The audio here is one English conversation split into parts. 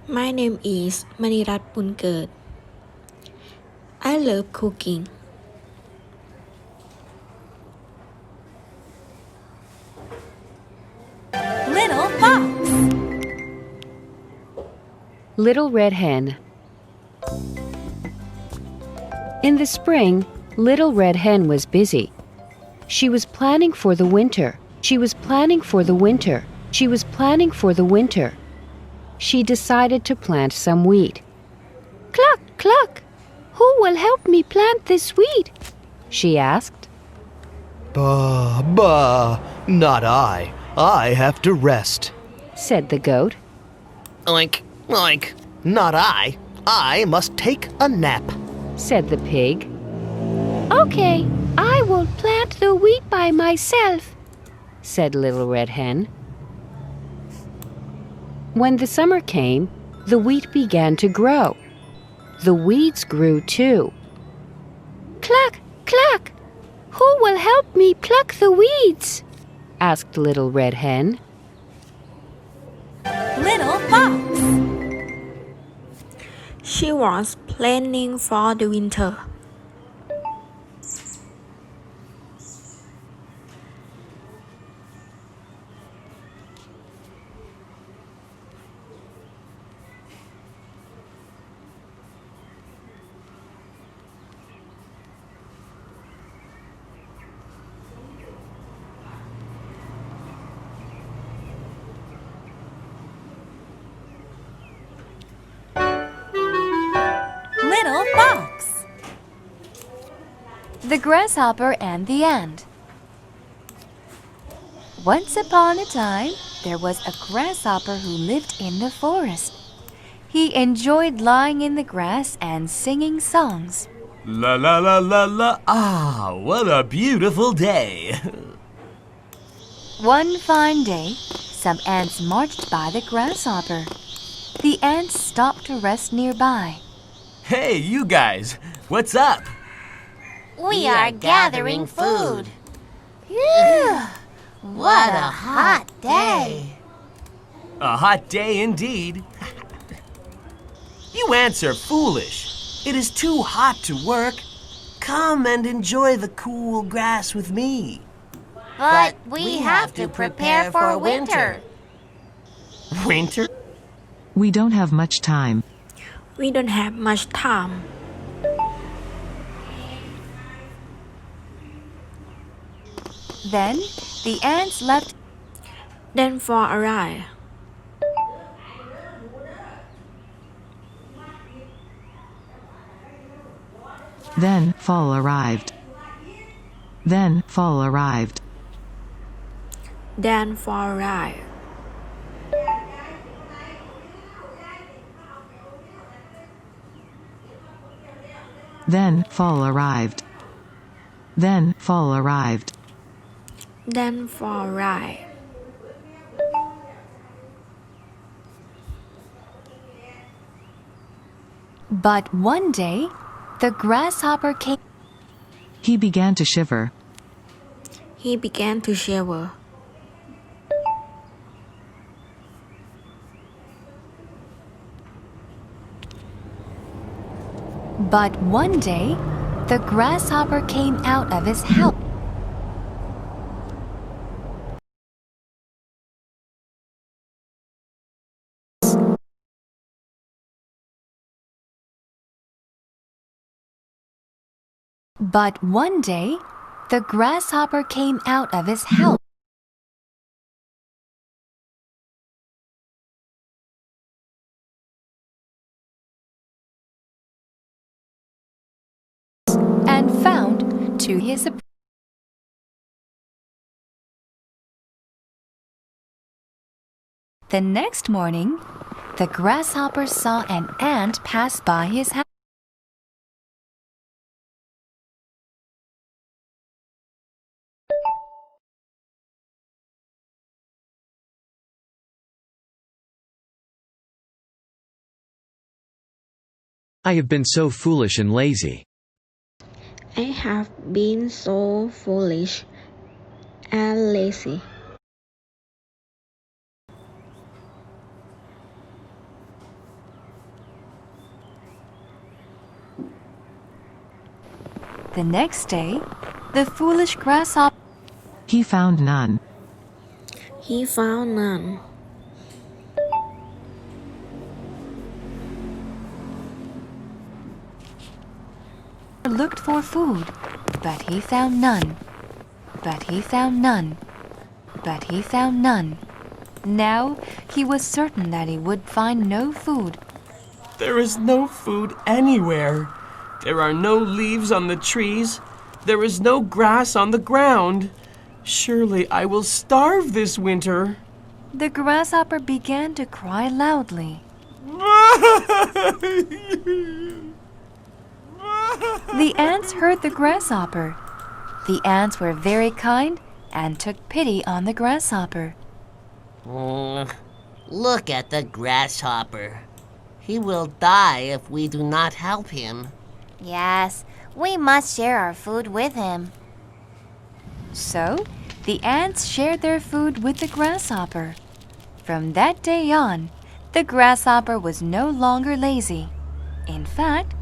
My name is Manirat Punket. I love cooking. Little Fox. Little Red Hen. In the spring, Little Red Hen was busy. She was planning for the winter. She was planning for the winter. She was planning for the winter. She decided to plant some wheat. Cluck, cluck! Who will help me plant this wheat? She asked. Bah, bah, not I. I have to rest, Said the goat. Oink, oink. Not I. I must take a nap. Said the pig. Okay, I will plant the wheat by myself, said Little Red Hen. When the summer came, the wheat began to grow. The weeds grew too. Cluck, cluck! Who will help me pluck the weeds? Asked Little Red Hen. Little Fox. She was planning for the winter. Little Fox. The Grasshopper and the Ant. Once upon a time, there was a grasshopper who lived in the forest. He enjoyed lying in the grass and singing songs. La la la la la, ah, what a beautiful day. One fine day, some ants marched by the grasshopper. The ants stopped to rest nearby. Hey, you guys, what's up? We are gathering food. Phew! What a hot day. A hot day indeed. You ants are foolish. It is too hot to work. Come and enjoy the cool grass with me. But we have to prepare for winter. Winter? We don't have much time. We don't have much time. Then the ants left. Then for a ride. Then fall arrived. Then fall arrived. Then for a ride. Then fall arrived. Then fall arrived. Then for a ride. But one day, the grasshopper came. He began to shiver. He began to shiver. But one day, the grasshopper came out of his house. But one day, the grasshopper came out of his house. And found, to his surprise, the next morning, the grasshopper saw an ant pass by his house. I have been so foolish and lazy. I have been so foolish and lazy. The next day, the foolish grasshopper He found none. He found none. looked for food, but he found none. But he found none. But he found none. Now he was certain that he would find no food. There is no food anywhere. There are no leaves on the trees. There is no grass on the ground. Surely I will starve this winter. The grasshopper began to cry loudly. The ants heard the grasshopper. The ants were very kind and took pity on the grasshopper. Look at the grasshopper. He will die if we do not help him. Yes, we must share our food with him. So, the ants shared their food with the grasshopper. From that day on, the grasshopper was no longer lazy. In fact,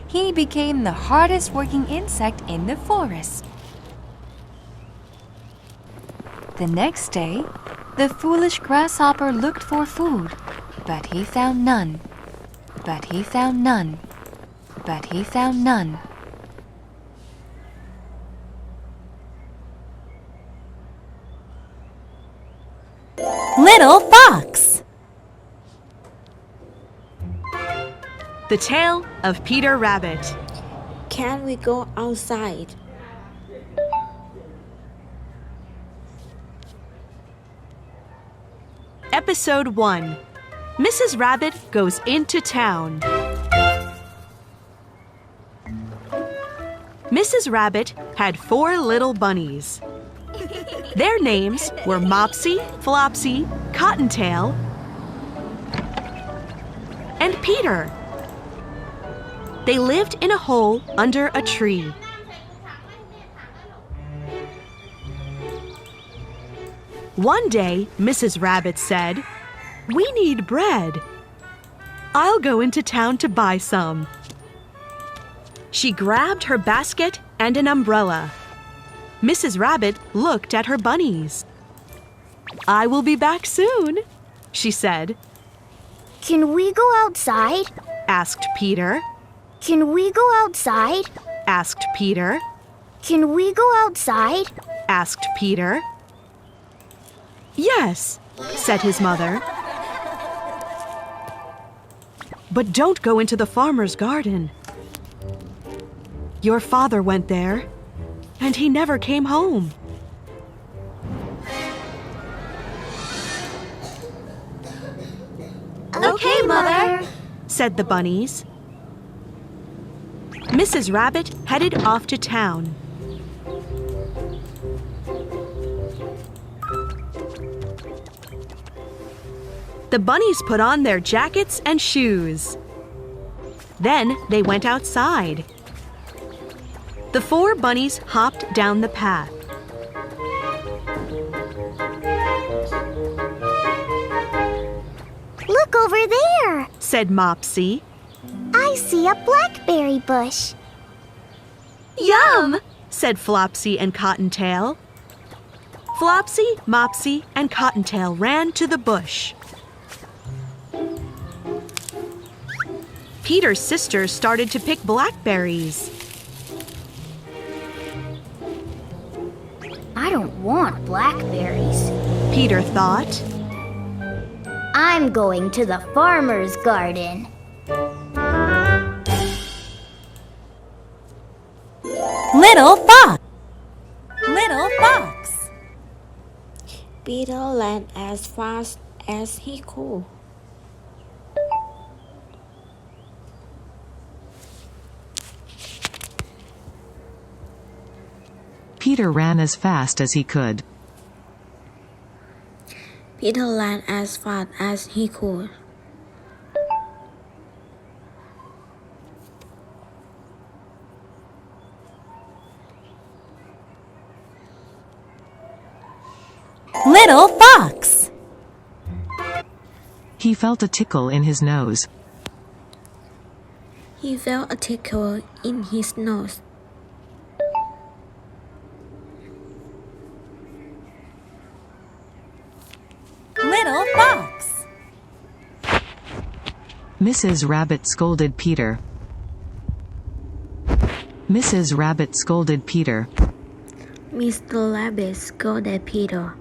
he became the hardest working insect in the forest. The next day, the foolish grasshopper looked for food, but he found none. But he found none. But he found none. Little Fox. The Tale of Peter Rabbit. Can we go outside? Episode 1. Mrs. Rabbit goes into town. Mrs. Rabbit had 4 little bunnies. Their names were Mopsy, Flopsy, Cottontail, and Peter. They lived in a hole under a tree. One day, Mrs. Rabbit said, "We need bread. I'll go into town to buy some." She grabbed her basket and an umbrella. Mrs. Rabbit looked at her bunnies. "I will be back soon," she said. "Can we go outside?" asked Peter. "Can we go outside?" asked Peter. "Can we go outside?" asked Peter. "Yes," said his mother. "But don't go into the farmer's garden. Your father went there, and he never came home." "Okay, Mother," said the bunnies. Mrs. Rabbit headed off to town. The bunnies put on their jackets and shoes. Then they went outside. The 4 bunnies hopped down the path. "Look over there," said Mopsy. "I see a blackberry bush." "Yum!" said Flopsy and Cottontail. Flopsy, Mopsy, and Cottontail ran to the bush. Peter's sisters started to pick blackberries. "I don't want blackberries," Peter thought. "I'm going to the farmer's garden." Little Fox. Little Fox. Peter ran as fast as he could. Peter ran as fast as he could. Peter ran as fast as he could. Little Fox. He felt a tickle in his nose. He felt a tickle in his nose. Mrs. Rabbit scolded Peter. Mrs. Rabbit scolded Peter. Mr. Rabbit scolded Peter.